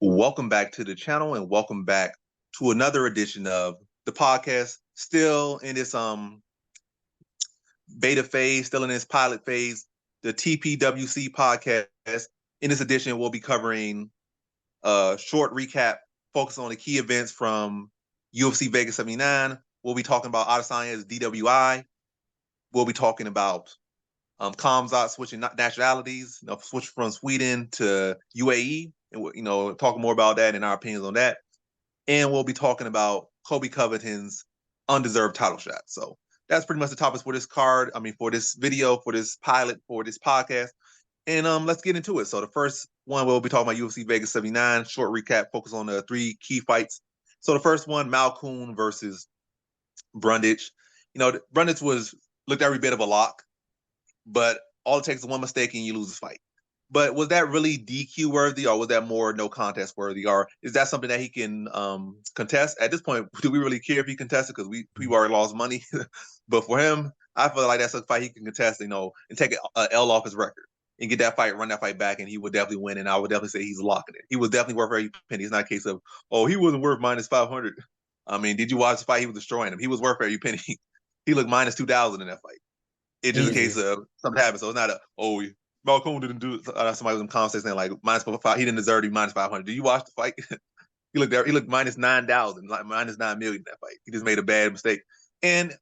Welcome back to the channel and welcome back to another edition of the podcast. Still in this beta phase, still in this pilot phase, the TPWC podcast. In this edition, we'll be covering a short recap, focus on the key events from UFC Vegas 79. We'll be talking about Adesanya's DWI. We'll be talking about Khamzat switching nationalities, switch from Sweden to UAE, and talking more about that and our opinions on that. And we'll be talking about Colby Covington's undeserved title shot. So that's pretty much the topics for this card. For this video, for this pilot, for this podcast. And let's get into it. So the first one, we'll be talking about UFC Vegas 79, short recap, focus on the three key fights. So the first one, Malkoun versus Brundage. Brundage looked every bit of a lock, but all it takes is one mistake and you lose the fight. But was that really DQ worthy, or was that more no contest worthy, or is that something that he can contest? At this point, do we really care if he contested? Because we already lost money. But for him, I feel like that's a fight he can contest, and take an L off his record and get that fight, run that fight back, and he would definitely win. And I would definitely say he's locking it. He was definitely worth every penny. It's not a case of, he wasn't worth minus 500. Did you watch the fight? He was destroying him. He was worth every penny. He looked minus 2,000 in that fight. It's just a case of something happened. So it's not Malkoun didn't do it. Somebody was in comments saying like minus 5. He didn't deserve to be minus 500. Did you watch the fight? He looked minus 9,000, like minus 9 million in that fight. He just made a bad mistake. And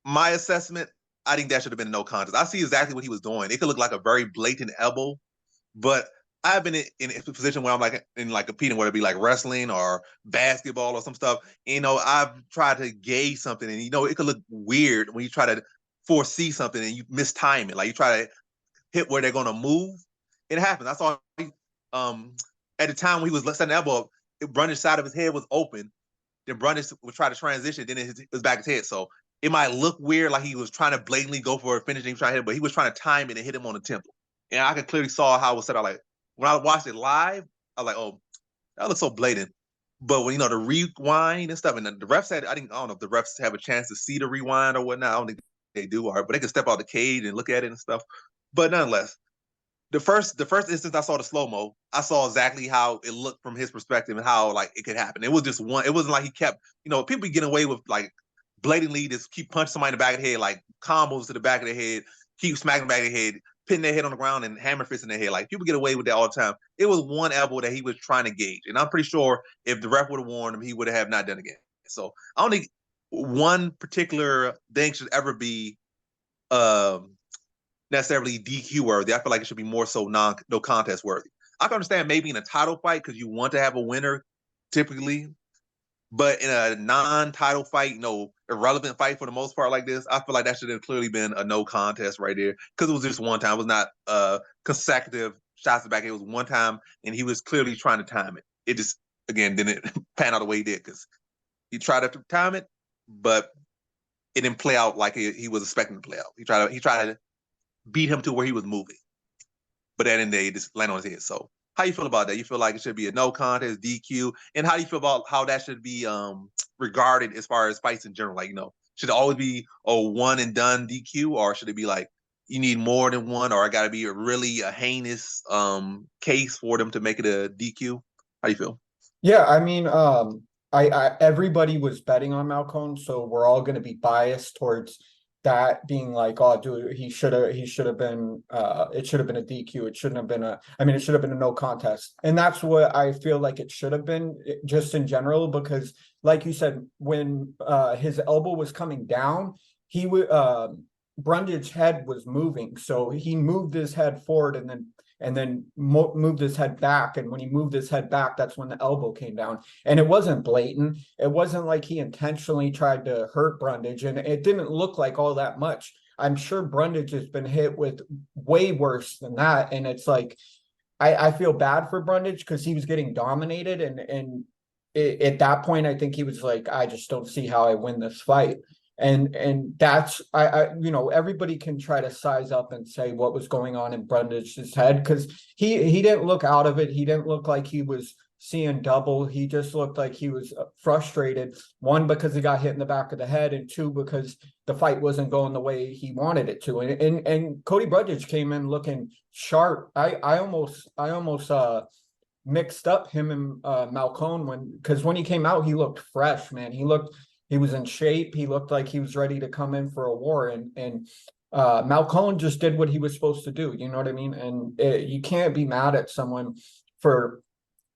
my assessment, I think that should have been no contest. I see exactly what he was doing. It could look like a very blatant elbow, but I've been in a position where I'm competing, whether it be like wrestling or basketball or some stuff. I've tried to gauge something, and it could look weird when you try to foresee something and you mistime it. Like you try to hit where they're going to move. It happens. I saw at the time when he was setting the elbow, Brundage's side of his head was open. Then Brundage would try to transition. Then it was back his head. So it might look weird, like he was trying to blatantly go for a finish and try to hit it, but he was trying to time it and hit him on the temple. And I could clearly saw how it was set out. Like when I watched it live, I was like, oh, that looks so blatant. But when the rewind and stuff, and the refs said, I don't know if the refs have a chance to see the rewind or whatnot. I don't think they do, but they can step out the cage and look at it and stuff. But nonetheless, the first instance I saw the slow-mo, I saw exactly how it looked from his perspective and how like it could happen. It was just one. It wasn't like he kept, people getting away with like blatantly just keep punching somebody in the back of the head, like combos to the back of the head, keep smacking the back of the head, pinning their head on the ground and hammer fists in their head. Like people get away with that all the time. It was one elbow that he was trying to gauge, and I'm pretty sure if the ref would have warned him, he would have not done it again. So I don't think one particular thing should ever be necessarily DQ worthy. I feel like it should be more so no contest worthy. I can understand maybe in a title fight because you want to have a winner typically, but in a non-title fight, irrelevant fight for the most part like this, I feel like that should have clearly been a no contest right there because it was just one time. It was not consecutive shots back. It was one time, and he was clearly trying to time it. It just, again, didn't pan out the way he did because he tried to time it, but it didn't play out like he was expecting to play out. He tried to beat him to where he was moving, but at the end of the day, it just landed on his head. So how you feel about that? You feel like it should be a no contest, DQ, and how do you feel about how that should be regarded as far as fights in general? Like, should it always be a one and done DQ, or should it be like you need more than one, or it got to be a heinous case for them to make it a DQ? How you feel? Yeah, I everybody was betting on Malcolm, so we're all going to be biased towards that being like, oh, dude, he should have been, it should have been a DQ. It shouldn't have been it should have been a no contest. And that's what I feel like it should have been just in general, because like you said, when his elbow was coming down, he would, Brundage's head was moving. So he moved his head forward and then moved his head back. And when he moved his head back, that's when the elbow came down. And it wasn't blatant. It wasn't like he intentionally tried to hurt Brundage, and it didn't look like all that much. I'm sure Brundage has been hit with way worse than that. And it's like, I feel bad for Brundage because he was getting dominated. And at that point, I think he was like, I just don't see how I win this fight. And that's everybody can try to size up and say what was going on in Brundage's head, because he didn't look out of it. He didn't look like he was seeing double. He just looked like he was frustrated. One, because he got hit in the back of the head, and two, because the fight wasn't going the way he wanted it to. And Cody Brundage came in looking sharp. I almost mixed up him and Malcone because when he came out, he looked fresh, man. He was in shape. He looked like he was ready to come in for a war, and Malcone just did what he was supposed to do. You know what I mean? And you can't be mad at someone for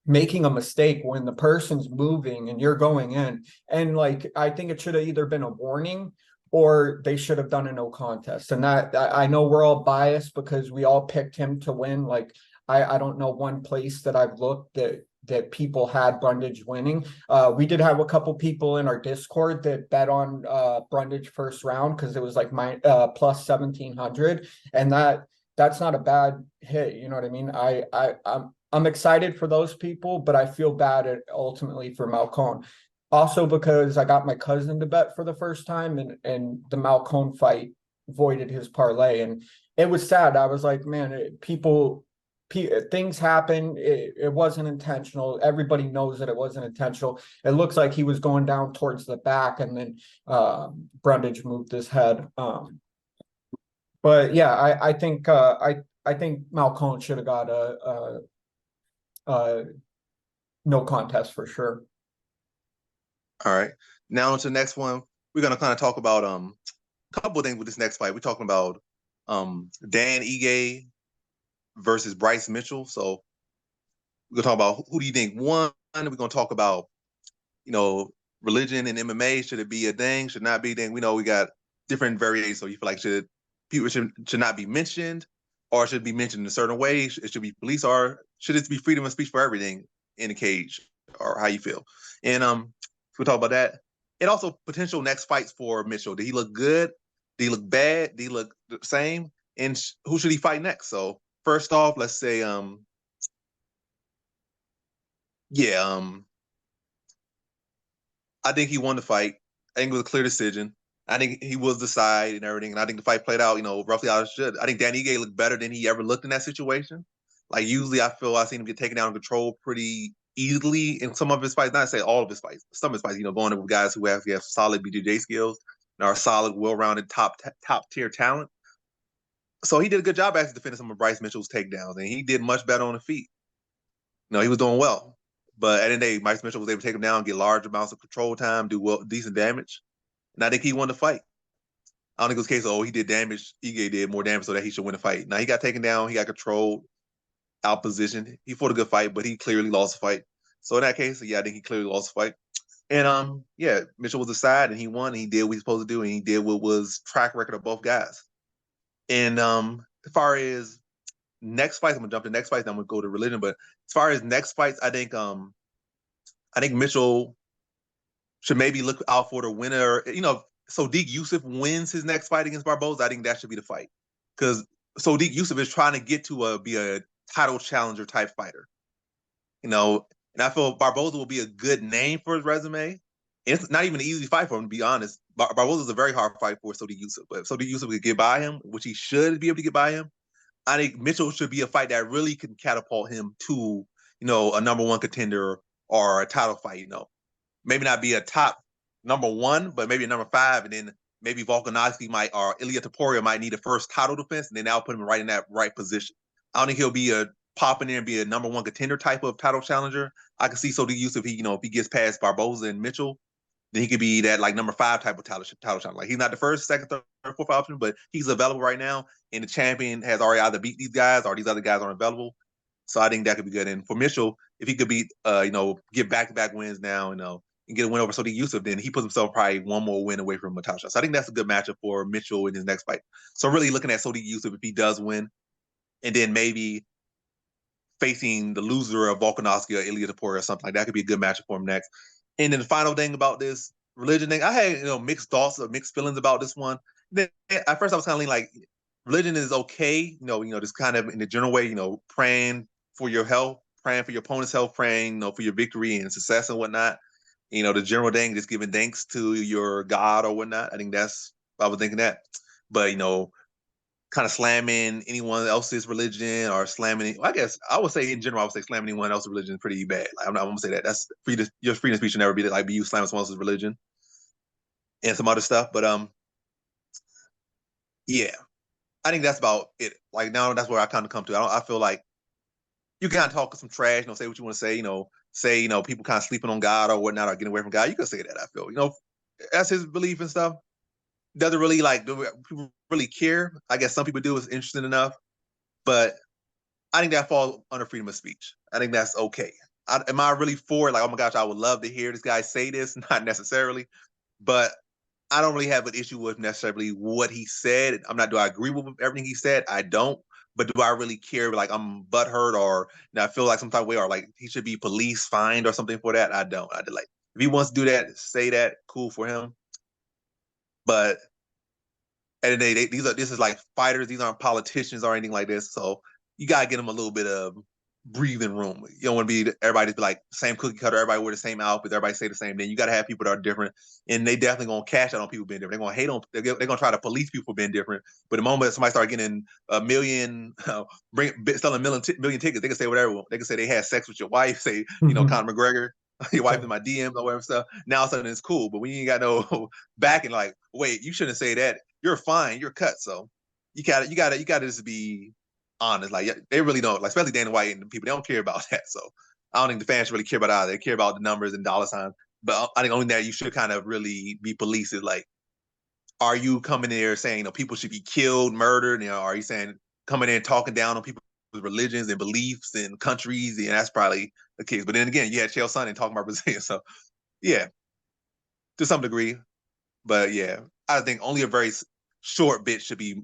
making a mistake when the person's moving and you're going in. And like, I think it should have either been a warning or they should have done a no contest. And that, I know we're all biased because we all picked him to win. Like, I don't know one place that I've looked that people had Brundage winning. We did have a couple people in our Discord that bet on Brundage first round because it was like my plus 1700, and that's not a bad hit. You know what I mean? I'm excited for those people, but I feel bad ultimately for Malcone. Also because I got my cousin to bet for the first time, and the Malcone fight voided his parlay, and it was sad. I was like, man, things happen. It wasn't intentional. Everybody knows that it wasn't intentional. It looks like he was going down towards the back, and then Brundage moved his head. But yeah, I think Malcone should have got a no contest for sure. All right. Now on to the next one. We're gonna kind of talk about a couple of things with this next fight. We're talking about Dan Ige versus Bryce Mitchell. So we're gonna talk about who do you think won. We're gonna talk about, religion and MMA. Should it be a thing? Should not be a thing? We know we got different variations. So you feel like people should not be mentioned, or should it be mentioned in a certain way? It should be police, or should it be freedom of speech for everything in the cage, or how you feel? And we'll talk about that. And also potential next fights for Mitchell. Did he look good? Did he look bad? Did he look the same? And who should he fight next? So first off, let's say, I think he won the fight. I think it was a clear decision. I think he was the side and everything. And I think the fight played out, roughly how it should. I think Dan Ige looked better than he ever looked in that situation. Like usually I feel I've seen him get taken down and controlled pretty easily in some of his fights. Not to say all of his fights, some of his fights, going in with guys who have solid BJJ skills and are solid, well-rounded, top tier talent. So he did a good job actually defending some of Bryce Mitchell's takedowns, and he did much better on the feet. He was doing well. But at the end of the day, Bryce Mitchell was able to take him down, get large amounts of control time, do decent damage. And I think he won the fight. I don't think it was a case of, he did damage, Ige did more damage so that he should win the fight. Now he got taken down, he got controlled, outpositioned. He fought a good fight, but he clearly lost the fight. So in that case, yeah, I think he clearly lost the fight. And Mitchell was the side and he won, and he did what he was supposed to do, and he did what was track record of both guys. And as far as next fights, I'm gonna jump to next fights, then I'm gonna go to religion. But as far as next fights, I think Mitchell should maybe look out for the winner. Sodiq Yusuff wins his next fight against Barboza, I think that should be the fight. Because Sodiq Yusuff is trying to get to be a title challenger type fighter. And I feel Barboza will be a good name for his resume. It's not even an easy fight for him, to be honest. Barboza is a very hard fight for Sodiq Yusuff. But if Sodiq Yusuff could get by him, which he should be able to get by him, I think Mitchell should be a fight that really can catapult him to, a number one contender or a title fight, Maybe not be a top number one, but maybe a number 5, and then maybe Volkanovski or Ilia Topuria might need a first title defense, and then that'll put him right in that right position. I don't think he'll be popping in and be a number one contender type of title challenger. I can see Sodiq Yusuff, if he gets past Barboza and Mitchell, then he could be that like number 5 type of title challenger. Like he's not the first, second, third, fourth option, but he's available right now, and the champion has already either beat these guys or these other guys aren't available. So I think that could be good. And for Mitchell, if he could beat, get back-to-back wins now, and get a win over Sodiq Yusuff, then he puts himself probably one more win away from a title shot. So I think that's a good matchup for Mitchell in his next fight. So really looking at Sodiq Yusuff if he does win, and then maybe facing the loser of Volkanovski or Ilia Topuria or something like that could be a good matchup for him next. And then the final thing about this religion thing, I had mixed thoughts or mixed feelings about this one. Then at first I was kind of leaning like religion is okay, just kind of in the general way, praying for your health, praying for your opponent's health, praying, for your victory and success and whatnot. The general thing, just giving thanks to your God or whatnot. I think I was thinking that. But, kind of slamming anyone else's religion or slamming, I guess I would say in general, I would say slamming anyone else's religion is pretty bad. Like, I'm not going to say that. That's your freedom of speech should never be like be you slamming someone else's religion and some other stuff. But, yeah, I think that's about it. Like now that's where I kind of come to. I feel like you kind of talk some trash, say what you want to say, say, people kind of sleeping on God or whatnot or getting away from God. You can say that, I feel. That's his belief and stuff. Doesn't really do people really care. I guess some people do. It's interesting enough. But I think that falls under freedom of speech. I think that's okay. Am I really for it? Like, oh my gosh, I would love to hear this guy say this. Not necessarily. But I don't really have an issue with necessarily what he said. Do I agree with everything he said? I don't. But do I really care? Like, I'm butthurt or I feel like some type of way or like he should be police fined or something for that? I don't. Like, if he wants to do that, say that, cool for him. But at the end of the day, this is like fighters. These aren't politicians or anything like this. So you gotta get them a little bit of breathing room. You don't want to be everybody be like same cookie cutter. Everybody wear the same outfit. Everybody say the same thing. You got to have people that are different, and they definitely gonna cash out on people being different. They're gonna hate on. They're gonna try to police people for being different. But the moment somebody start getting a million, selling million tickets, they can say whatever. They can say they had sex with your wife. Say Conor McGregor. Your wife in my DMs or whatever stuff. Now all of a sudden it's cool, but when you ain't got no back and like, wait, you shouldn't say that. You're fine. You're cut. So you gotta just be honest. Like they really don't. Like especially Dana White and the people, they don't care about that. So I don't think the fans really care about either. They care about the numbers and dollar signs. But I think only that you should kind of really be policed is like, are you coming in there saying people should be killed, murdered? Are you saying coming in talking down on people's religions and beliefs and countries? And that's probably the case. But then again, you had Chael Sonnen talking about Brazil. So yeah, to some degree. But yeah, I think only a very short bit should be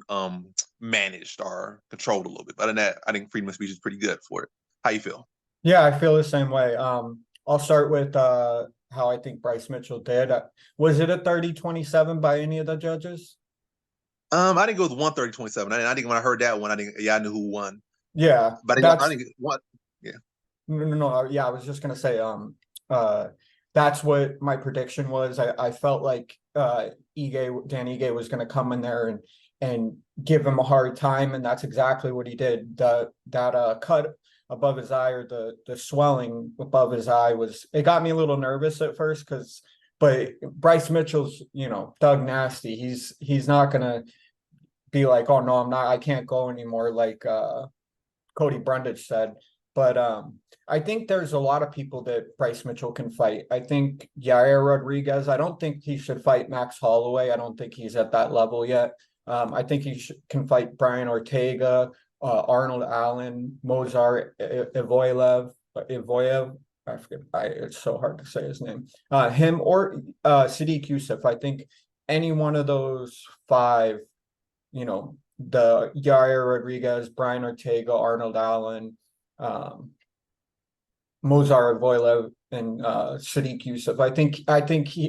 managed or controlled a little bit. But other than that, I think freedom of speech is pretty good for it. How you feel? Yeah, I feel the same way. I'll start with how I think Bryce Mitchell did. Was it a 30-27 by any of the judges? I think it was 130-27. I think when I heard that one, I knew who won. Yeah, But I think what yeah. No, yeah, I was just gonna say, that's what my prediction was. I felt like Dan Ige was gonna come in there and give him a hard time, and that's exactly what he did. That cut above his eye, or the swelling above his eye, it got me a little nervous at first but Bryce Mitchell's, Doug Nasty. He's not gonna be like, oh no, I can't go anymore, like Cody Brundage said. But I think there's a lot of people that Bryce Mitchell can fight. I think Yair Rodriguez, I don't think he should fight Max Holloway. I don't think he's at that level yet. I think he can fight Brian Ortega, Arnold Allen, Mozart Ivoyev. I forget. It's so hard to say his name. Him or Sadiq Youssef. I think any one of those five, the Yair Rodriguez, Brian Ortega, Arnold Allen, Mozart Ivoyev, and Sadiq Youssef. I think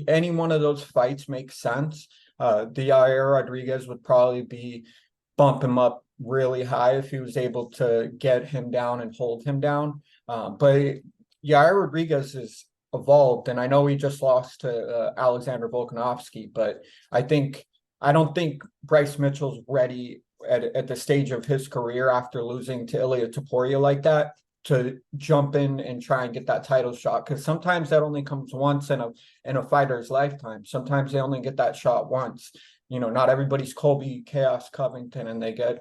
any one of those fights makes sense. The Yair Rodriguez would probably be bump him up really high if he was able to get him down and hold him down. But Yair Rodriguez is evolved, and I know he just lost to Alexander Volkanovski, but I don't think Bryce Mitchell's ready at the stage of his career after losing to Ilia Topuria like that to jump in and try and get that title shot, because sometimes that only comes once in a fighter's lifetime. Sometimes they only get that shot once. Not everybody's Colby Chaos Covington and they get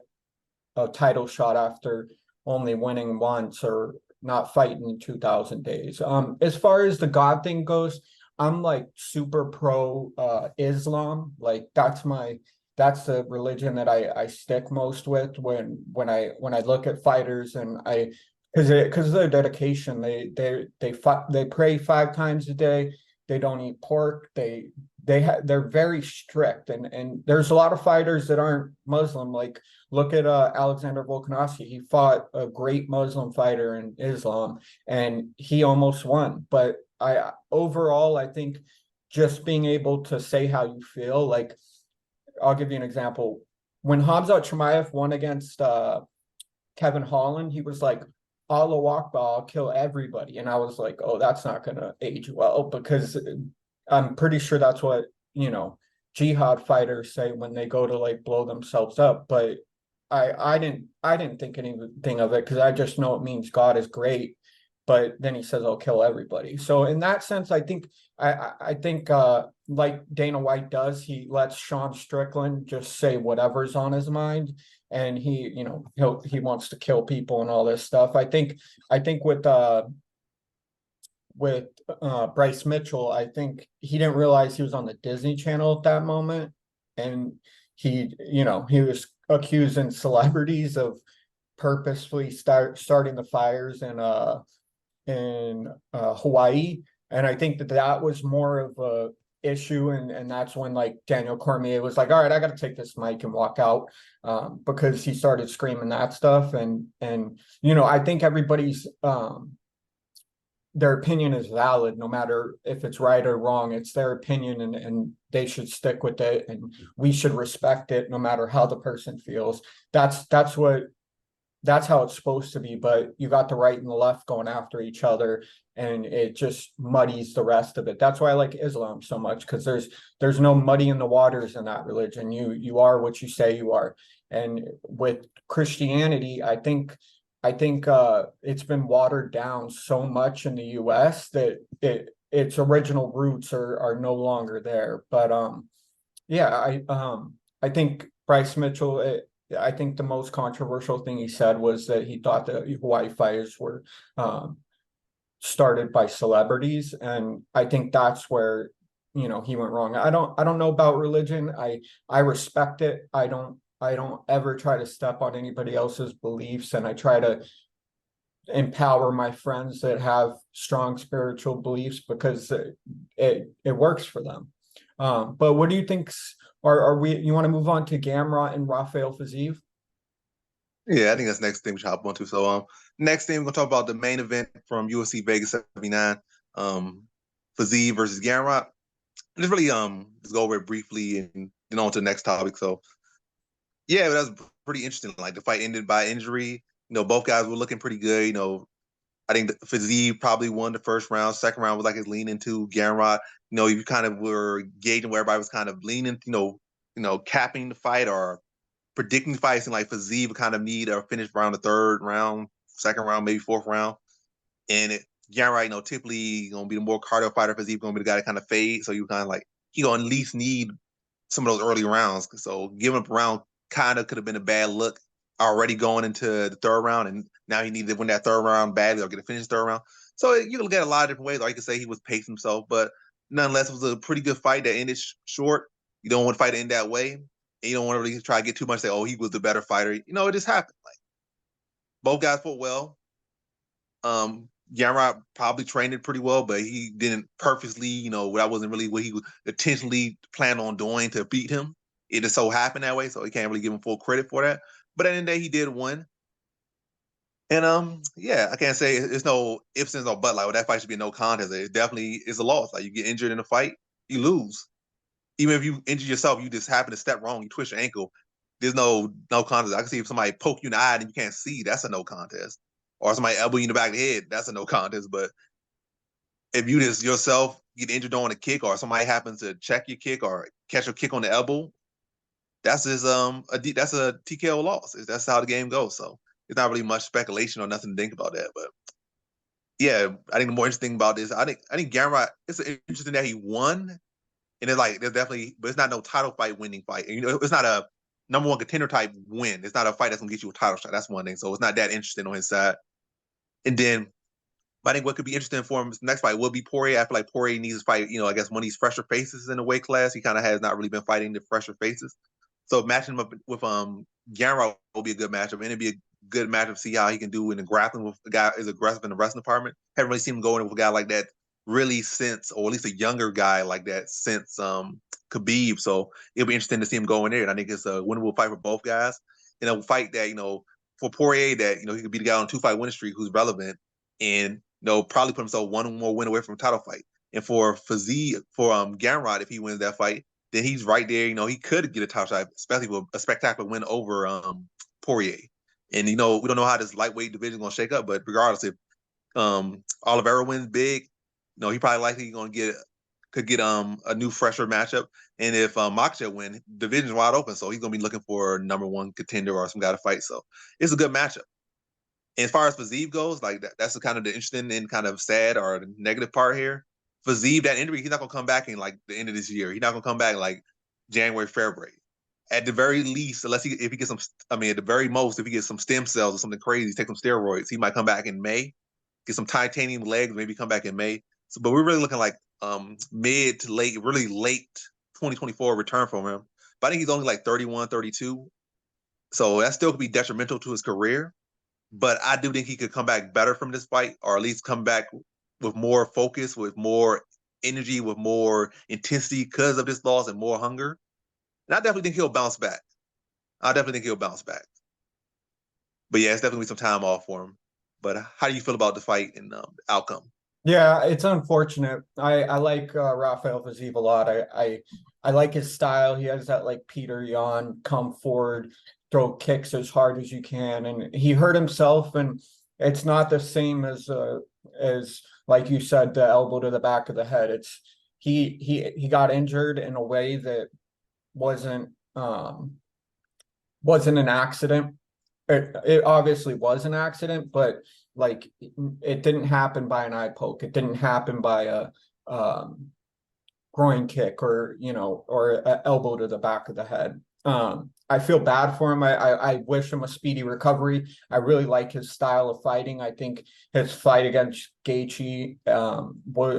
a title shot after only winning once or not fighting in 2,000 days. As far as the God thing goes, I'm like super pro Islam. Like that's the religion that I stick most with when I look at fighters, and because of their dedication, they pray 5 times a day. They don't eat pork. They're very strict, and there's a lot of fighters that aren't Muslim. Like look at Alexander Volkanovski. He fought a great Muslim fighter in Islam, and he almost won. But overall, I think just being able to say how you feel. Like I'll give you an example. When Hamzat Chimaev won against Kevin Holland, he was like, Allah Akbar, I'll kill everybody. And I was like, oh, that's not going to age well, because I'm pretty sure that's what, jihad fighters say when they go to like blow themselves up. But I didn't think anything of it, because I just know it means God is great. but then he says, I'll kill everybody. So in that sense, I think like Dana White does, he lets Sean Strickland just say whatever's on his mind. And he wants to kill people and all this stuff. I think with Bryce Mitchell, I think he didn't realize he was on the Disney Channel at that moment. And he was accusing celebrities of purposefully starting the fires in Hawaii. And I think that was more of a issue, and that's when like Daniel Cormier was like, all right, I got to take this mic and walk out, because he started screaming that stuff. And I think everybody's their opinion is valid, no matter if it's right or wrong. It's their opinion, and they should stick with it, and we should respect it no matter how the person feels. That's how it's supposed to be. But you got the right and the left going after each other, and it just muddies the rest of it. That's why I like Islam so much, because there's no muddy in the waters in that religion. You are what you say you are. And with Christianity, I think it's been watered down so much in the US that its original roots are no longer there. But yeah, I think Bryce Mitchell, I think the most controversial thing he said was that he thought that Hawaii fires were started by celebrities. And I think that's where he went wrong. I don't know about religion. I respect it. I don't ever try to step on anybody else's beliefs, and I try to empower my friends that have strong spiritual beliefs, because it works for them. But what do you think? You want to move on to Gamrot and Rafael Fiziev? Yeah, I think that's the next thing we should hop on to. So, next thing we're gonna talk about the main event from UFC Vegas 79, Fiziev versus Gamrot. Just really just go over it briefly and then on to the next topic. So, yeah, that was pretty interesting. Like the fight ended by injury. Both guys were looking pretty good. I think Fiziev probably won the first round. Second round was like his lean into Gamrot. You kind of were gauging where everybody was kind of leaning. Capping the fight or predicting the fight. And like Fiziev would kind of need a finish around the third round, second round, maybe fourth round. And Gamrot, typically gonna be the more cardio fighter. Fiziev gonna be the guy that kind of fade. So you kind of like he gonna at least need some of those early rounds. So giving up a round kind of could have been a bad look already going into the third round, and now he needed to win that third round badly or get a finish third round. So you can look at it a lot of different ways. Or you could say he was pacing himself, but nonetheless, it was a pretty good fight that ended short. You don't want the fight to end that way, and you don't want to really try to get too much. Say, oh, he was the better fighter. It just happened. Like both guys fought well. Gamrot probably trained it pretty well, but he didn't purposely. That wasn't really what he was intentionally planned on doing to beat him. It just so happened that way, so he can't really give him full credit for that. But at the end of the day, he did win. And yeah, I can't say it's no ifs, ands, or buts. Like, well, that fight should be no contest. It definitely is a loss. Like, you get injured in a fight, you lose. Even if you injure yourself, you just happen to step wrong, you twist your ankle. There's no contest. I can see if somebody poke you in the eye and you can't see, that's a no contest. Or somebody elbow you in the back of the head, that's a no contest. But if you just yourself get injured on a kick, or somebody happens to check your kick or catch a kick on the elbow, that's just that's a TKO loss. That's how the game goes. So it's not really much speculation or nothing to think about that. But yeah, I think the more interesting about this, I think Gamrot, it's interesting that he won. And it's like there's definitely, but it's not no title fight winning fight. And, it's not a number one contender type win. It's not a fight that's gonna get you a title shot. That's one thing. So it's not that interesting on his side. And then, but I think what could be interesting for him next fight will be Poirier. I feel like Poirier needs to fight. I guess one of these fresher faces in the weight class. He kind of has not really been fighting the fresher faces. So matching him up with Gamrot will be a good matchup, and it'd be a good matchup to see how he can do in the grappling with a guy is aggressive in the wrestling department. Haven't really seen him going with a guy like that really since, or at least a younger guy like that since Khabib. So it'll be interesting to see him go in there, and I think it's a winnable fight for both guys. A fight that for Poirier that he could be the guy on a 2-fight winning streak who's relevant, and probably put himself one more win away from a title fight. And for Fiziev, for Gamrot, if he wins that fight, then he's right there. He could get a title shot, especially with a spectacular win over Poirier. And we don't know how this lightweight division is gonna shake up, but regardless, if Oliveira wins big, he probably likely could get a new fresher matchup. And if Makhachev win, division's wide open, so he's gonna be looking for a number one contender or some guy to fight. So it's a good matchup. And as far as Fiziev goes, like that's the kind of the interesting and kind of sad or the negative part here. Fiziev, that injury, he's not gonna come back in like the end of this year. He's not gonna come back like January, February. At the very least, unless if he gets some, I mean, at the very most, if he gets some stem cells or something crazy, take some steroids, he might come back in May, get some titanium legs, maybe come back in May. So, but we're really looking like mid to late, really late 2024 return from him. But I think he's only like 31, 32. So that still could be detrimental to his career. But I do think he could come back better from this fight, or at least come back with more focus, with more energy, with more intensity because of this loss and more hunger. And I definitely think he'll bounce back. I definitely think he'll bounce back. But yeah, it's definitely some time off for him. But how do you feel about the fight and the outcome? Yeah, it's unfortunate. I like Rafael Fiziev a lot. I like his style. He has that like Peter Yan come forward, throw kicks as hard as you can, and he hurt himself. And it's not the same as like you said, the elbow to the back of the head. It's he got injured in a way that wasn't wasn't an accident. It obviously was an accident, but like it didn't happen by an eye poke. It didn't happen by a groin kick or or an elbow to the back of the head. I feel bad for him. I wish him a speedy recovery. I really like his style of fighting. I think his fight against Gaethje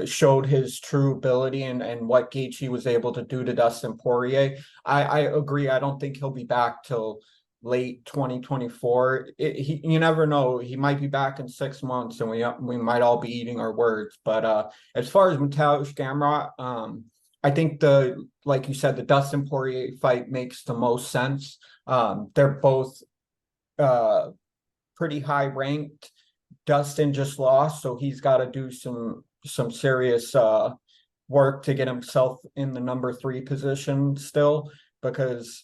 showed his true ability and what Gaethje was able to do to Dustin Poirier. I agree. I don't think he'll be back till late 2024. You never know. He might be back in 6 months, and we might all be eating our words. But as far as Mateusz Gamrot, I think like you said, the Dustin Poirier fight makes the most sense. They're both pretty high ranked. Dustin just lost, so he's got to do some serious work to get himself in the number 3 position still, because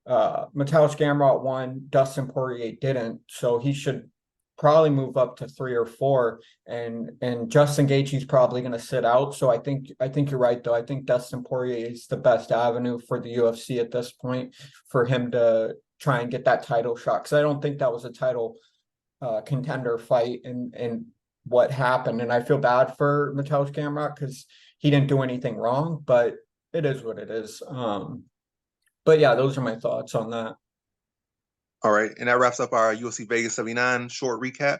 Mateusz Gamrot won, Dustin Poirier didn't, so he should probably move up to 3 or 4, and Justin Gaethje's probably going to sit out. So I think you're right though. I think Dustin Poirier is the best avenue for the UFC at this point for him to try and get that title shot, because I don't think that was a title contender fight and what happened. And I feel bad for Mateusz Gamrot because he didn't do anything wrong, but it is what it is. But yeah, those are my thoughts on that. All right, and that wraps up our UFC Vegas 79 short recap.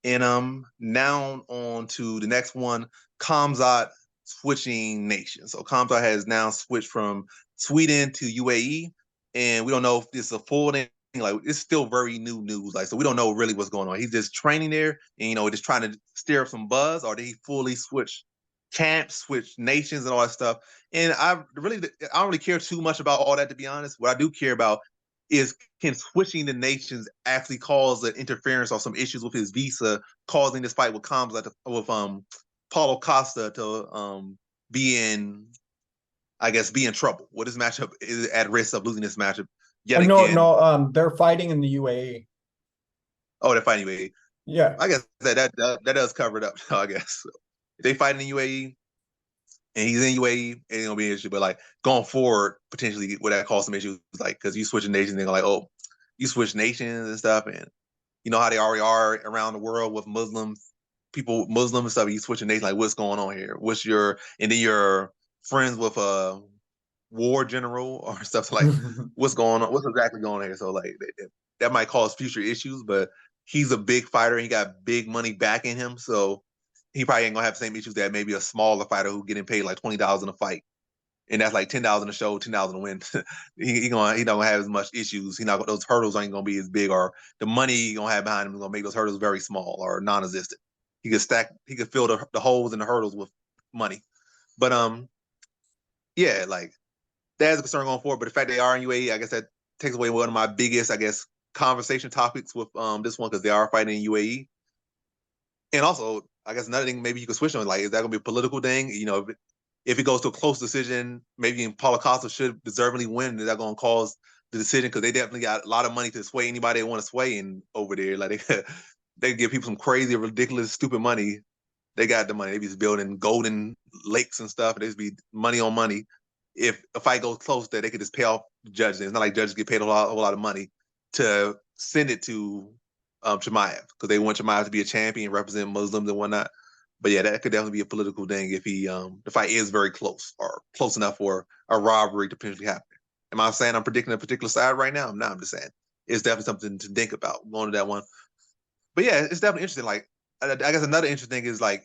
And now on to the next one, Khamzat switching nations. So Khamzat has now switched from Sweden to UAE, and we don't know if this is a full thing. Like, it's still very new news. Like, so we don't know really what's going on. He's just training there and just trying to stir up some buzz, or did he fully switch camps, switch nations, and all that stuff? And I don't really care too much about all that, to be honest. What I do care about is, can switching the nations actually cause an interference or some issues with his visa, causing this fight with Khamzat with Paulo Costa to be in, I guess, be in trouble? What this matchup is at risk of losing this matchup yet No, again. no, they're fighting in the UAE. Oh, they're fighting UAE. Yeah, I guess that does cover it up. I guess if they fight in the UAE and he's in UAE, it ain't gonna be an issue. But like going forward, potentially would that cause some issues? Like, because you switching nations, they're like, oh, you switch nations and stuff, and you know how they already are around the world with Muslims and stuff. You switching nations, like, what's going on here? And then you're friends with a war general or stuff. So like, what's going on? What's exactly going on here? So like, that might cause future issues. But he's a big fighter. And he got big money backing him, so he probably ain't gonna have the same issues that maybe a smaller fighter who getting paid like $20 in a fight, and that's like $10 in a show, $10 to win. he not gonna have as much issues. Those hurdles ain't gonna be as big, or the money he gonna have behind him is gonna make those hurdles very small or non-existent. He could fill the holes in the hurdles with money. But yeah, like, that's a concern going forward. But the fact they are in UAE, I guess that takes away one of my biggest, I guess, conversation topics with this one, because they are fighting in UAE. And also, I guess another thing maybe you could switch on, like, is that going to be a political thing? If it goes to a close decision, maybe Paulo Costa should deservingly win. Is that going to cause the decision? Because they definitely got a lot of money to sway anybody they want to sway in over there. Like, they give people some crazy, ridiculous, stupid money. They got the money. They be just building golden lakes and stuff. They just be money on money. If a fight goes close, there, they could just pay off the judges. It's not like judges get paid a whole lot of money to send it to Chimaev, because they want Chimaev to be a champion, represent Muslims and whatnot. But yeah, that could definitely be a political thing if the fight is very close or close enough for a robbery to potentially happen. Am I saying I'm predicting a particular side right now? I'm not. I'm just saying it's definitely something to think about going to that one. But yeah, it's definitely interesting. Like, I guess another interesting thing is like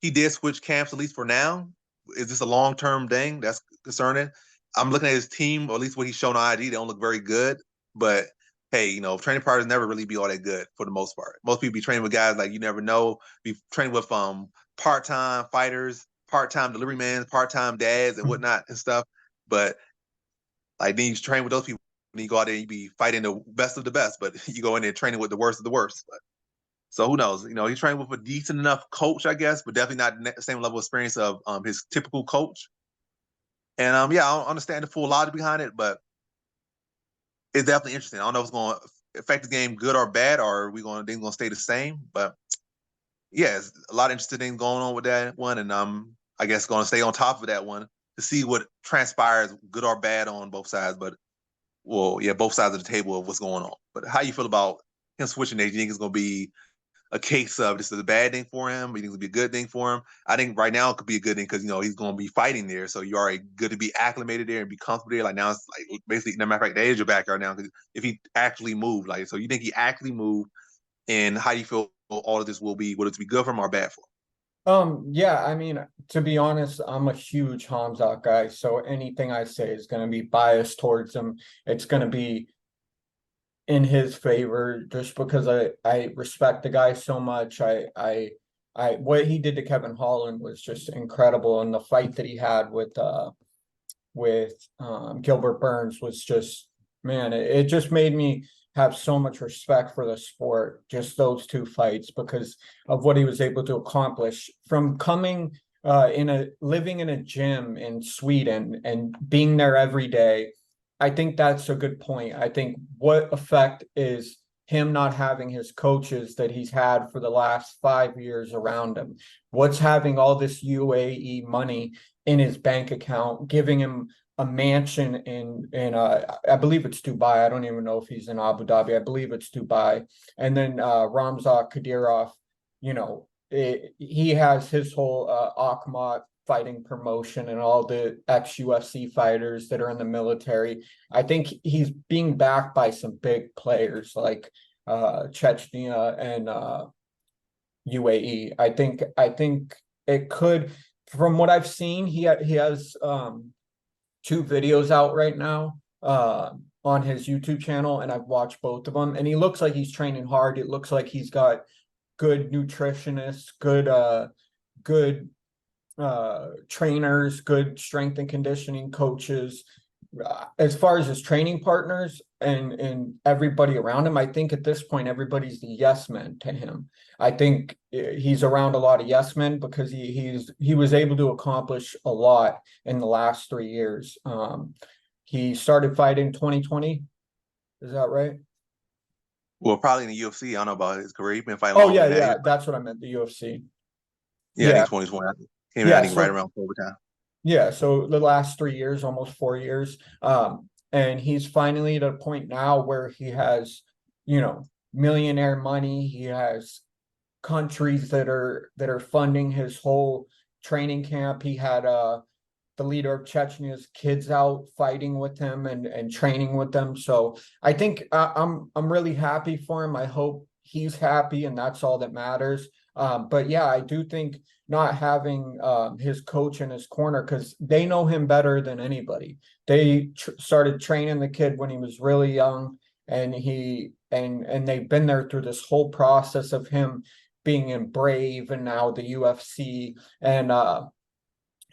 he did switch camps at least for now. Is this a long term thing? That's concerning. I'm looking at his team, or at least what he's shown on ID. They don't look very good. But hey, training partners never really be all that good for the most part. Most people be training with guys like you never know. Be training with part time fighters, part time delivery men, part time dads, and whatnot and stuff. But like then you train with those people, and you go out there and you be fighting the best of the best. But you go in there training with the worst of the worst. But so who knows? He's trained with a decent enough coach, I guess, but definitely not the same level of experience of his typical coach. And yeah, I don't understand the full logic behind it, but it's definitely interesting. I don't know if it's going to affect the game good or bad, or are we going to stay the same? But yeah, it's a lot of interesting things going on with that one, and I guess going to stay on top of that one to see what transpires, good or bad, on both sides. But well, yeah, both sides of the table of what's going on. But how you feel about him switching? Do you think it's going to be a case of this is a bad thing for him? You think it'll be a good thing for him? I think right now it could be a good thing because he's going to be fighting there, so you are good to be acclimated there and be comfortable there. Like now it's like basically, no matter of fact, that is your backyard now. Because if he actually moved, like, so you think he actually moved, and how do you feel all of this will be? Will it be good for him or bad for him? Yeah, I mean, to be honest, I'm a huge Hamzat guy, so anything I say is going to be biased towards him. It's going to be in his favor just because I respect the guy so much. I what he did to Kevin Holland was just incredible, and the fight that he had with Gilbert Burns was just, man, it just made me have so much respect for the sport, just those two fights, because of what he was able to accomplish from coming living in a gym in Sweden and being there every day. I think that's a good point. I think what effect is him not having his coaches that he's had for the last 5 years around him? What's having all this UAE money in his bank account, giving him a mansion in I believe it's Dubai. I don't even know if he's in Abu Dhabi. I believe it's Dubai. And then Ramzat Kadyrov, he has his whole Akhmat fighting promotion and all the ex-UFC fighters that are in the military. I think he's being backed by some big players like Chechnya and UAE. I think it could, from what I've seen, he has two videos out right now on his YouTube channel, and I've watched both of them. And he looks like he's training hard. It looks like he's got good nutritionists, good trainers, good strength and conditioning coaches. As far as his training partners and everybody around him, I think at this point everybody's the yes men to him. I think he's around a lot of yes men because he was able to accomplish a lot in the last 3 years. He started fighting 2020. Is that right? Well, probably in the UFC. I don't know about his career. He's been fighting Oh longer yeah, than that. yeah. That's what I meant. The UFC. Yeah, I Yeah, think 2020 came out. I yeah. think right So around overtime. yeah, so the last 3 years, almost 4 years. And he's finally at a point now where he has, millionaire money. He has countries that are funding his whole training camp. He had the leader of Chechnya's kids out fighting with him and training with them. So I think I'm really happy for him. I hope he's happy, and that's all that matters. But yeah, I do think not having his coach in his corner, because they know him better than anybody. They started training the kid when he was really young, and they've been there through this whole process of him being in Brave and now the UFC. And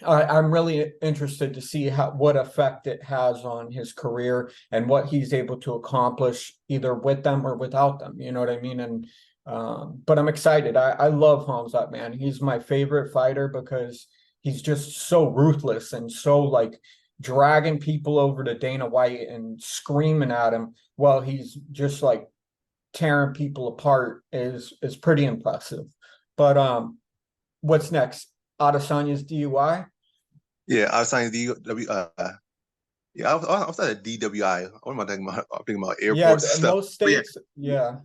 I'm really interested to see what effect it has on his career and what he's able to accomplish either with them or without them. You know what I mean? And but I'm excited. I love Hamzat, man. He's my favorite fighter because he's just so ruthless and so like dragging people over to Dana White and screaming at him while he's just like tearing people apart is pretty impressive. But what's next? Adesanya's DUI? Yeah, I was saying Yeah, I was at a DWI. What am I thinking about? I'm thinking about Yeah, airports and stuff. most But yeah, states, yeah.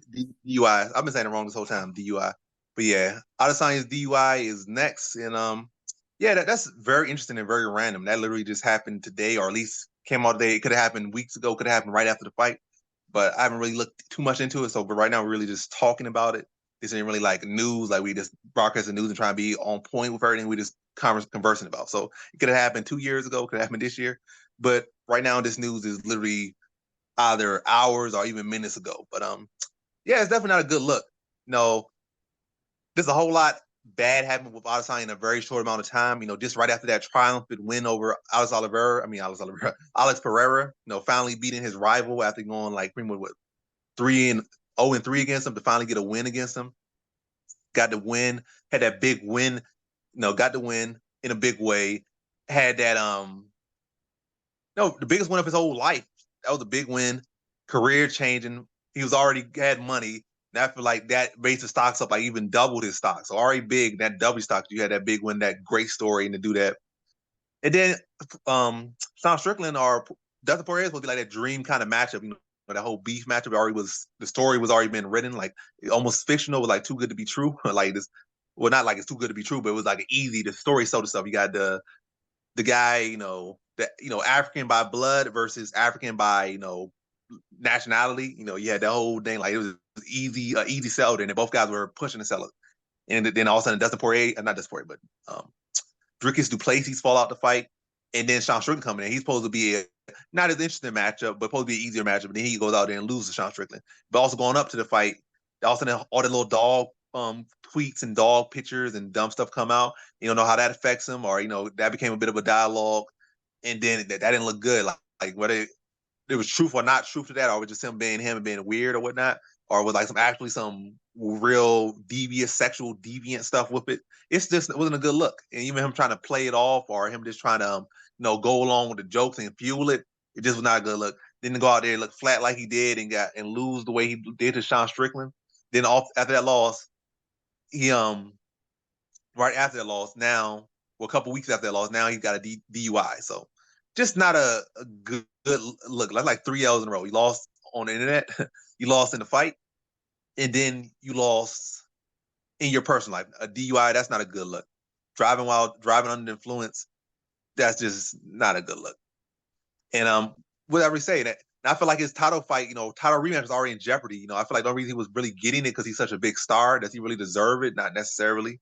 DUI. I've been saying it wrong this whole time. DUI. But yeah, out of science DUI is next, and yeah, that's very interesting and very random. That literally just happened today, or at least came out today. It could have happened weeks ago. Could have happened right after the fight, but I haven't really looked too much into it. So, but right now we're really just talking about it. This ain't really like news. Like we just broadcast the news and try to be on point with everything we just conversing about. So it could have happened 2 years ago. Could have happened this year. But right now, this news is literally either hours or even minutes ago. But yeah, it's definitely not a good look. No, there's a whole lot bad happened with Adesanya in a very short amount of time. Just right after that triumphant win over Alex Pereira. Finally beating his rival after going like pretty much what 3-0-3 against him to finally get a win against him. Got the win, had that big win. Got the win in a big way. Had that no, the biggest win of his whole life. That was a big win, career changing. He was already had money. And I feel like that raised the stocks up, like even doubled his stocks. So already big, that double stocks. You had that big win, that great story, and to do that. And then Sean Strickland or Dustin Poirier was supposed to be like that dream kind of matchup. That whole beef matchup already was the story was already been written, like almost fictional, was like too good to be true. Like this, well, not like it's too good to be true, but it was like easy. The story sold itself. You got the guy, African by blood versus African by nationality. You had that whole thing like it was easy sell. And both guys were pushing the seller. And then all of a sudden, Dustin Poirier, not Dustin Poirier, but Dricus Duplessis fall out the fight, and then Sean Strickland coming in. He's supposed to be not as interesting matchup, but supposed to be an easier matchup. But then he goes out there and loses to Sean Strickland. But also going up to the fight, all of a sudden all the little dog tweets and dog pictures and dumb stuff come out. You don't know how that affects him, or that became a bit of a dialogue, and then that didn't look good. Like whether there was truth or not truth to that, or was just him and being weird or whatnot, or was like some real devious sexual deviant stuff with it. It wasn't a good look. And even him trying to play it off or him just trying to go along with the jokes and fuel it, it just was not a good look. Didn't go out there and look flat like he did and lose the way he did to Sean Strickland. Then after that loss, he right after that loss, now well, a couple weeks after that loss, now he's got a DUI. So just not a good look. Like 3 L's in a row. You lost on the internet, you lost in the fight, and then you lost in your personal life. A DUI, that's not a good look. Driving under influence, that's just not a good look. And whatever you say, that I feel like his title fight, title rematch was already in jeopardy. I feel like the only reason he was really getting it because he's such a big star. Does he really deserve it? Not necessarily.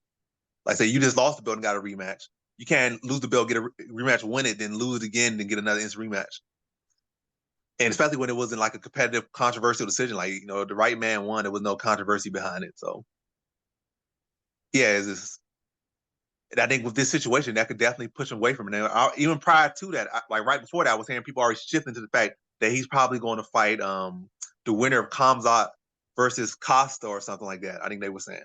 Like say you just lost the belt and got a rematch. You can't lose the belt, get a rematch, win it, then lose it again, then get another instant rematch. And especially when it wasn't like a competitive, controversial decision, like the right man won. There was no controversy behind it. So yeah, it's just, and I think with this situation, that could definitely push him away from it. And even prior to that, like right before that, I was hearing people already shifting to the fact that he's probably going to fight the winner of Khamzat versus Costa or something like that. I think they were saying.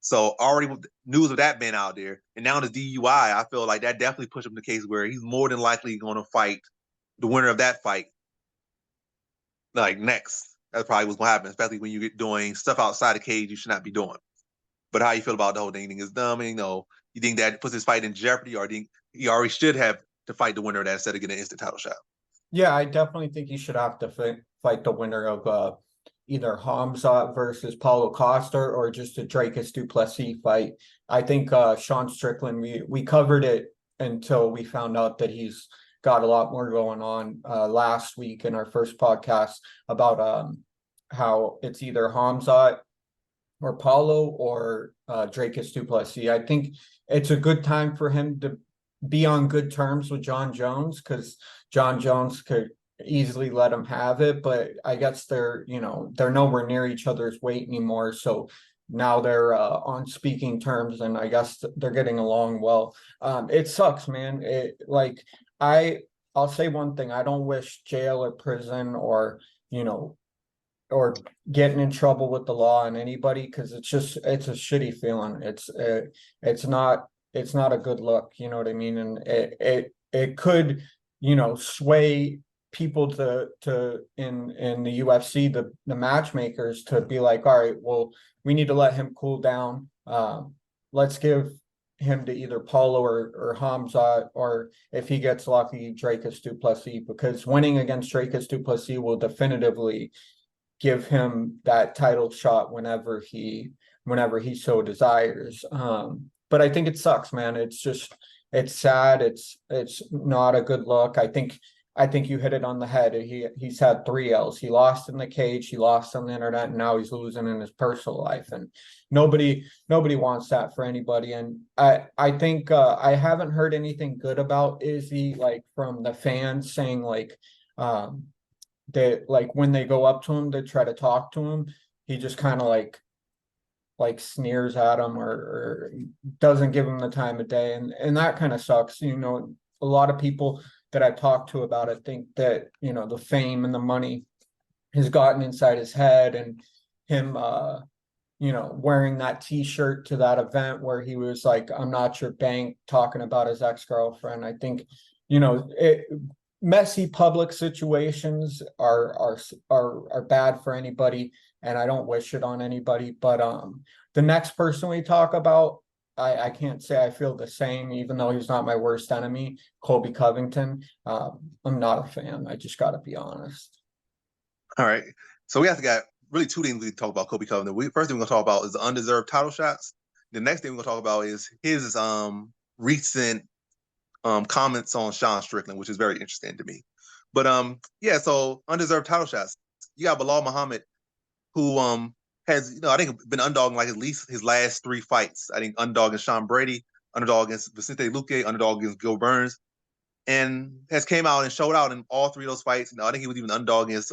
So already with news of that being out there, and now the DUI, I feel like that definitely pushed him to the case where he's more than likely going to fight the winner of that fight, like next. That's probably what's going to happen, especially when you get doing stuff outside the cage you should not be doing. But how you feel about the whole thing? You think it's dumb? And, you think that puts his fight in jeopardy, or do you think he already should have to fight the winner of that instead of getting an instant title shot? Yeah, I definitely think you should have to fight the winner of either Hamzat versus Paulo Costa or just a Dracus Duplessis fight. I think Sean Strickland, we covered it until we found out that he's got a lot more going on last week in our first podcast about how it's either Hamzat or Paulo or Dracus Duplessis. I think it's a good time for him to be on good terms with John Jones because John Jones could easily let him have it, but I guess they're nowhere near each other's weight anymore. So now they're on speaking terms, and I guess they're getting along well. It sucks, man. I'll say one thing: I don't wish jail or prison or you know or getting in trouble with the law on anybody because it's a shitty feeling. It's not a good look, you know what I mean? And it could, sway people to in the UFC, the matchmakers to be like, all right, well, we need to let him cool down. Let's give him to either Paulo or Hamzat, or if he gets lucky, Dracus du Plessis, because winning against Dracus du Plessis will definitively give him that title shot whenever he so desires. But I think it sucks, man. It's sad. It's not a good look. I think you hit it on the head. He's had 3 L's. He lost in the cage, he lost on the internet, and now he's losing in his personal life. And nobody wants that for anybody. And I think I haven't heard anything good about Izzy, like from the fans saying that like when they go up to him to try to talk to him, he just kind of like sneers at him or doesn't give him the time of day, and that kind of sucks. A lot of people that I've talked to about it think that the fame and the money has gotten inside his head, and him wearing that t-shirt to that event where he was like, "I'm not your bank," talking about his ex-girlfriend. I think messy public situations are bad for anybody, and I don't wish it on anybody. But the next person we talk about, I can't say I feel the same, even though he's not my worst enemy, Colby Covington. I'm not a fan. I just got to be honest. All right. So we have to got really 2 things we talk about Kobe Covington. First thing we're gonna talk about is the undeserved title shots. The next thing we're gonna talk about is his recent comments on Sean Strickland, which is very interesting to me. But yeah, so undeserved title shots. You got Bilal Muhammad, who has I think been underdog in like at least his last 3 fights. I think underdog against Sean Brady, underdog against Vicente Luque, underdog against Gil Burns, and has came out and showed out in all 3 of those fights. I think he was even underdog against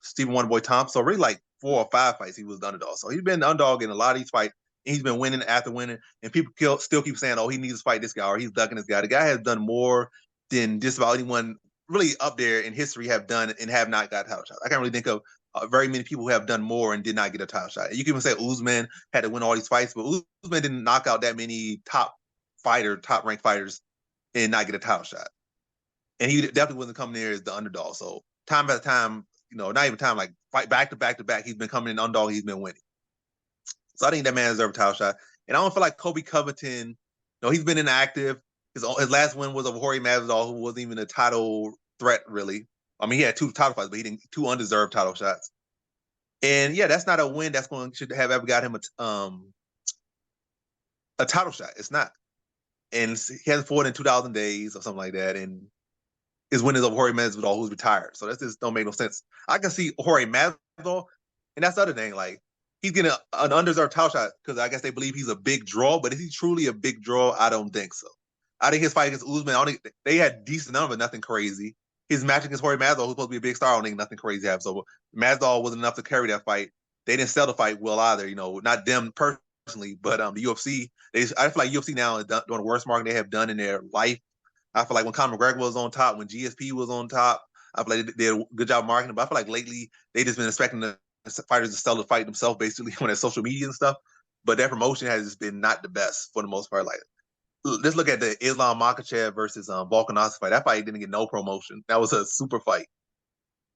Stephen Wonderboy Thompson. So really like 4 or 5 fights he was the underdog. So he's been the underdog in a lot of these fights. And he's been winning after winning, and people still keep saying, "Oh, he needs to fight this guy," or "He's ducking this guy." The guy has done more than just about anyone really up there in history have done and have not got title shots. I can't really think of very many people who have done more and did not get a title shot. You can even say Usman had to win all these fights, but Usman didn't knock out that many top ranked fighters and not get a title shot. And he definitely wasn't coming there as the underdog. So time after time, not even time, like fight back to back to back, he's been coming in underdog, he's been winning. So I think that man deserves a title shot. And I don't feel like Kobe Covington, he's been inactive. His last win was over Jorge Masvidal, who wasn't even a title threat, really. I mean, he had 2 title fights, but he didn't 2 undeserved title shots. And yeah, that's not a win should have ever got him a title shot. It's not. And he hasn't fought in 2,000 days or something like that. And his win is over Jorge Masvidal, who's retired. So that just don't make no sense. I can see Jorge Masvidal, and that's the other thing. Like, he's getting an undeserved title shot because I guess they believe he's a big draw. But is he truly a big draw? I don't think so. I think his fight against Usman, they had decent numbers, nothing crazy. His match against Jorge Masvidal, who's supposed to be a big star, I don't think nothing crazy happened. So Masvidal wasn't enough to carry that fight. They didn't sell the fight well either. Not them personally, but the UFC. I feel like UFC now is doing the worst marketing they have done in their life. I feel like when Conor McGregor was on top, when GSP was on top, I feel like they did a good job marketing. But I feel like lately they just been expecting the fighters to sell the fight themselves, basically on their social media and stuff. But their promotion has just been not the best for the most part. Like, let's look at the Islam Makhachev versus Volkanovski fight. That fight didn't get no promotion. That was a super fight.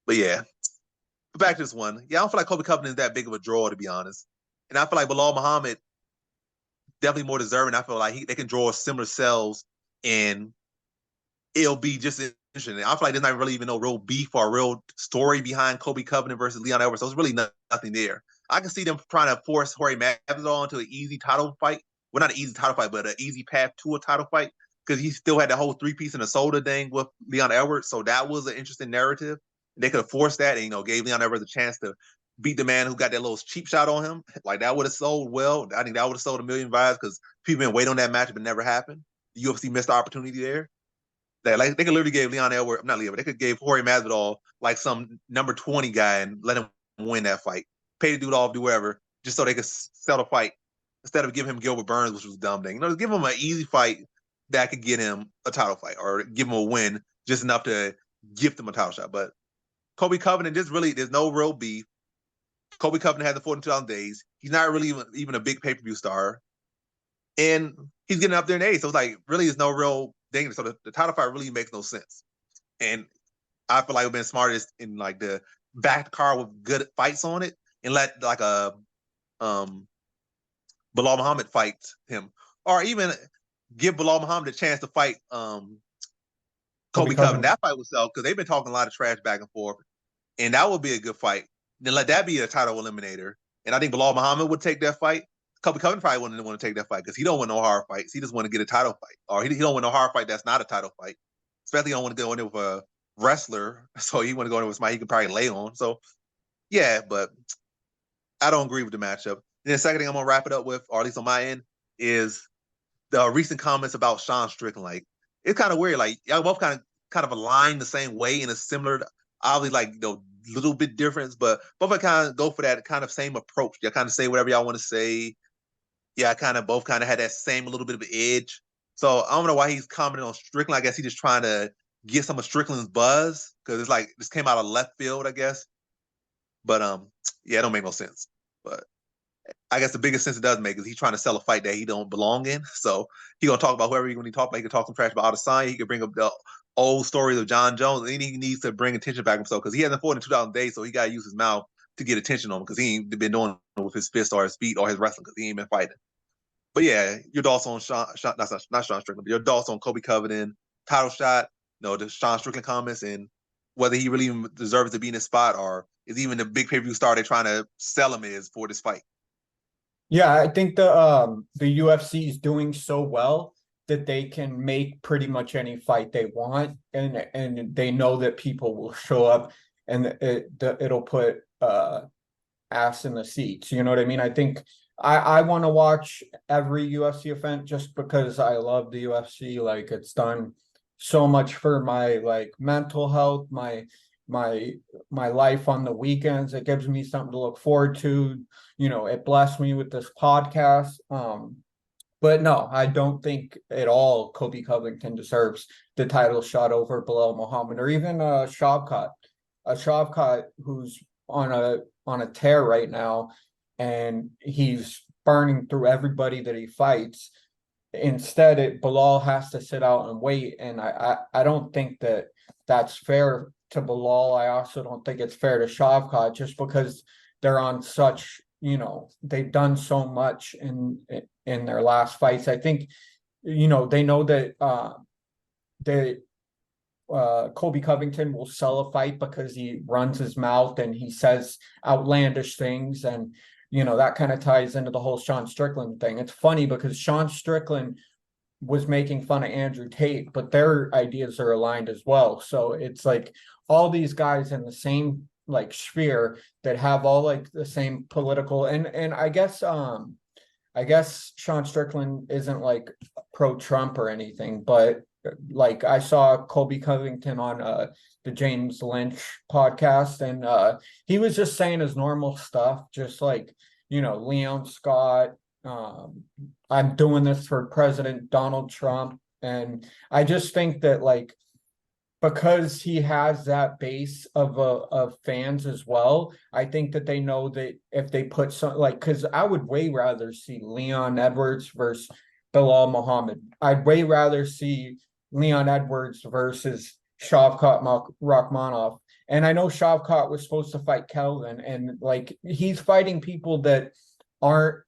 But yeah, back to this one. Yeah, I don't feel like Kobe Covington is that big of a draw, to be honest. And I feel like Bilal Muhammad definitely more deserving. I feel like they can draw similar cells, and it'll be just interesting. I feel like there's not really even no real beef or a real story behind Kobe Covington versus Leon Edwards. So it's really nothing there. I can see them trying to force Jorge Masvidal into an easy title fight. Well, not an easy title fight, but an easy path to a title fight, because he still had the whole 3-piece in the soda thing with Leon Edwards. So that was an interesting narrative. They could have forced that and, gave Leon Edwards a chance to beat the man who got that little cheap shot on him. Like, that would have sold well. I think that would have sold 1 million vibes because people been waiting on that match, but it never happened. The UFC missed the opportunity there. Like, they could literally give Leon Edwards, not Leon, but they could give Jorge Masvidal like some number 20 guy and let him win that fight. Pay the dude off, do whatever, just so they could sell the fight instead of giving him Gilbert Burns, which was a dumb thing. Just give him an easy fight that could get him a title fight or give him a win just enough to gift him a title shot. But Kobe Covington, there's no real beef. Kobe Covington hasn't fought in 2,000 days. He's not really even a big pay-per-view star. And he's getting up there in age. So it's like, really, there's no real thing. So the title fight really makes no sense. And I feel like we've been smartest in like the back car with good fights on it and let like a Bilal Muhammad fight him. Or even give Bilal Muhammad a chance to fight Kobe Kobe Covington. Covington. That fight would sell because they've been talking a lot of trash back and forth, and that would be a good fight. Then let that be a title eliminator, and I think Bilal Muhammad would take that fight. Kobe Covington probably wouldn't want to take that fight because he don't want no hard fights. He just want to get a title fight, or he don't want no hard fight that's not a title fight. Especially, he don't want to go in there with a wrestler, so he want to go in there with somebody he can probably lay on. So yeah, but I don't agree with the matchup. And the second thing I'm gonna wrap it up with, or at least on my end, is the recent comments about Sean Strickland. Like, it's kind of weird. Like, y'all both kind of aligned the same way in a similar, obviously, like, little bit difference, but both kind of go for that kind of same approach. Y'all kind of say whatever y'all want to say. Yeah, kind of both kind of had that same little bit of edge. So I don't know why he's commenting on Strickland. I guess he's just trying to get some of Strickland's buzz because it's like this came out of left field, I guess. But yeah, it don't make no sense. But I guess the biggest sense it does make is he's trying to sell a fight that he don't belong in. So he gonna talk about whoever when he talk about. He can talk some trash about Adesanya. He can bring up the old stories of John Jones, and he needs to bring attention back himself because he hasn't fought in 2,000 days. So he got to use his mouth to get attention on him because he ain't been doing it with his fist or his feet or his wrestling because he ain't been fighting. But yeah, your thoughts on not Sean Strickland, but your thoughts on Kobe Covington title shot, the Sean Strickland comments, and whether he really even deserves to be in this spot or is even the big pay-per-view star they're trying to sell him is for this fight. Yeah, I think the UFC is doing so well that they can make pretty much any fight they want, and they know that people will show up, and it'll put ass in the seats. You know what I mean? I think I want to watch every UFC event just because I love the UFC. Like, it's done so much for my like mental health, my my life on the weekends. It gives me something to look forward to. It blessed me with this podcast. But no, I don't think at all Kobe Covington deserves the title shot over Bilal Muhammad or even Shavkat. Shavkat who's on a tear right now, and he's burning through everybody that he fights. Instead, Bilal has to sit out and wait, and I don't think that that's fair to Bilal. I also don't think it's fair to Shavkat just because they're on such, they've done so much in their last fights. I think, they know that Kobe Covington will sell a fight because he runs his mouth and he says outlandish things, and that kind of ties into the whole Sean Strickland thing. It's funny because Sean Strickland was making fun of Andrew Tate, but their ideas are aligned as well. So it's like all these guys in the same like sphere that have all like the same political, and I guess Sean Strickland isn't like pro-Trump or anything, but like I saw Colby Covington on the James Lynch podcast, and he was just saying his normal stuff, just like, Leon Scott, I'm doing this for President Donald Trump. And I just think that like because he has that base of fans as well, I think that they know that if they put some like, because I would way rather see Leon Edwards versus Bilal Muhammad. I'd way rather see Leon Edwards versus Shavkat Rakhmonov. And I know Shavkat was supposed to fight Kelvin, and like he's fighting people that aren't,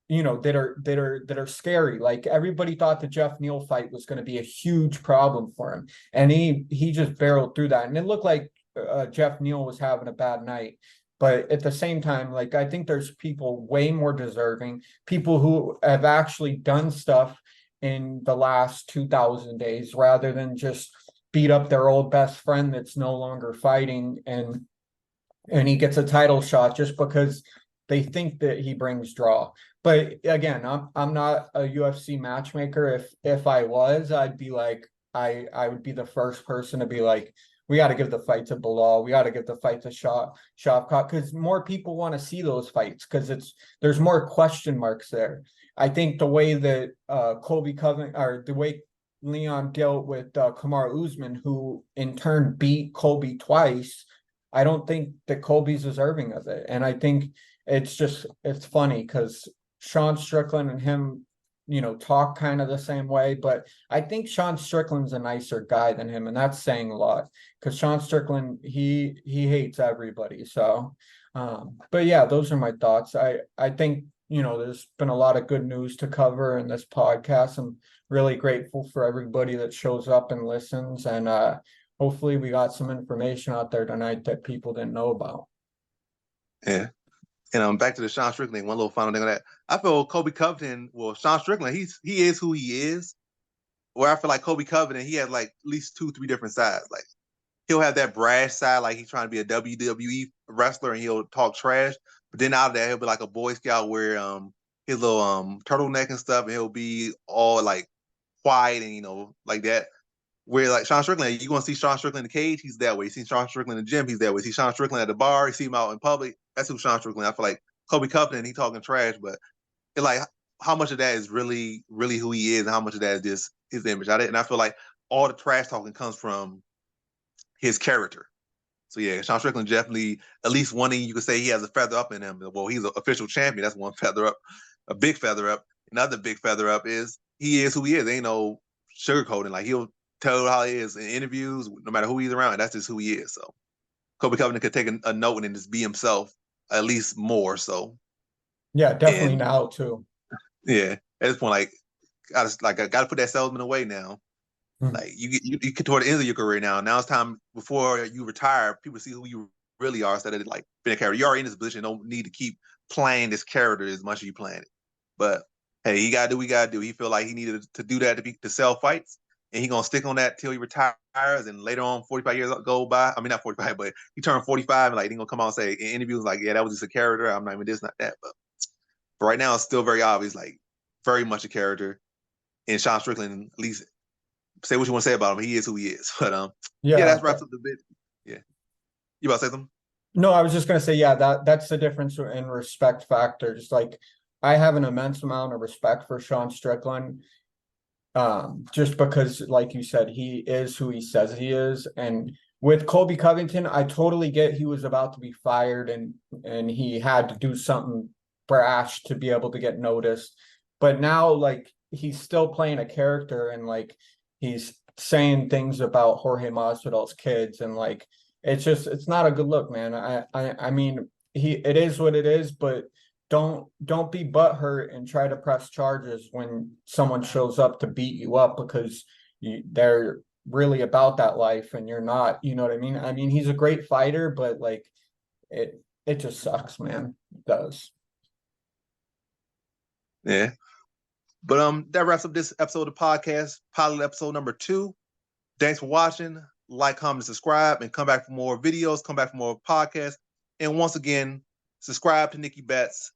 that are scary. Like everybody thought the Jeff Neal fight was going to be a huge problem for him, and he just barreled through that. And it looked like Jeff Neal was having a bad night. But at the same time, like I think there's people way more deserving, people who have actually done stuff in the last 2,000 days rather than just beat up their old best friend that's no longer fighting, and he gets a title shot just because they think that he brings draw. But again, I'm not a UFC matchmaker. If I was, I'd be like, I would be the first person to be like, we got to give the fight to Bilal. We got to give the fight to Shavkat, because more people want to see those fights because there's more question marks there. I think the way that Colby Covington, or the way Leon dealt with Kamar Usman, who in turn beat Colby twice, I don't think that Colby's deserving of it. And I think it's funny because Sean Strickland and him, talk kind of the same way, but I think Sean Strickland's a nicer guy than him, and that's saying a lot because Sean Strickland, he hates everybody. So, but yeah, those are my thoughts. I think there's been a lot of good news to cover in this podcast. I'm really grateful for everybody that shows up and listens, and hopefully we got some information out there tonight that people didn't know about. Yeah. And back to the Sean Strickland, one little final thing on that. I feel Kobe Covington, well, Sean Strickland, he is who he is. Where I feel like Kobe Covington, he has like at least 2-3 different sides. Like he'll have that brash side, like he's trying to be a WWE wrestler and he'll talk trash. But then out of that, he'll be like a Boy Scout where his little turtleneck and stuff, and he'll be all like quiet and like that. Where like Sean Strickland, you want to see Sean Strickland in the cage, he's that way. You see Sean Strickland in the gym, he's that way. You see Sean Strickland at the bar, you see him out in public. That's who Sean Strickland. I feel like Kobe Covington, he talking trash, but it's like how much of that is really, really who he is, and how much of that is just his image. And I feel like all the trash talking comes from his character. So yeah, Sean Strickland definitely at least one thing you could say he has a feather up in him. Well, he's an official champion. That's one feather up. A big feather up. Another big feather up is he is who he is. There ain't no sugarcoating. Like he'll tell how he is in interviews, no matter who he's around. That's just who he is. So Kobe Covington could take a note and just be himself at least more. So Yeah, definitely and now too. yeah, at this point, I got to put that salesman away now. Mhm. Like you get toward the end of your career now. Now it's time before you retire. People see who you really are instead of like being a character. You're already in this position. Don't need to keep playing this character as much as you plan it. But hey, he gotta do what he gotta do. He feel like he needed to do that to sell fights, and he gonna stick on that till he retires. And later on, 45 years go by. I mean, not 45, but he turned 45, and like he gonna come out and say in interviews like, yeah, that was just a character. I'm not even this, not that. But for right now, it's still very obvious, like very much a character. And Sean Strickland, at least say what you want to say about him. He is who he is. But yeah, Yeah, that wraps up the bit. Yeah, you about to say something? no, I was just gonna say, yeah, that's the difference in respect factor. Just like I have an immense amount of respect for Sean Strickland. Just because, like you said, he is who he says he is. And with Colby Covington, I totally get he was about to be fired and he had to do something brash to be able to get noticed. But now, like, he's still playing a character and like he's saying things about Jorge Masvidal's kids, and like it's not a good look, man. I mean, it is what it is, but don't be butthurt and try to press charges when someone shows up to beat you up because they're really about that life and you're not. You know what I mean? I mean, he's a great fighter, but like it just sucks, man. It does. Yeah. But that wraps up this episode of the podcast, pilot episode number 2. Thanks for watching. Like, comment, subscribe, and come back for more videos. Come back for more podcasts. And once again, subscribe to Nikki Betts.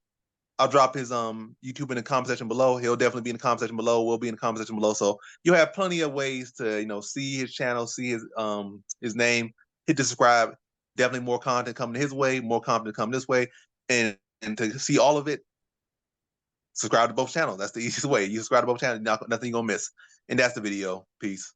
I'll drop his YouTube in the comment section below. He'll definitely be in the comment section below. We'll be in the comment section below. So you'll have plenty of ways to see his channel, see his name, hit the subscribe. Definitely more content coming his way, more content coming this way, and to see all of it, subscribe to both channels. That's the easiest way. You subscribe to both channels, nothing you're gonna miss. And that's the video. Peace.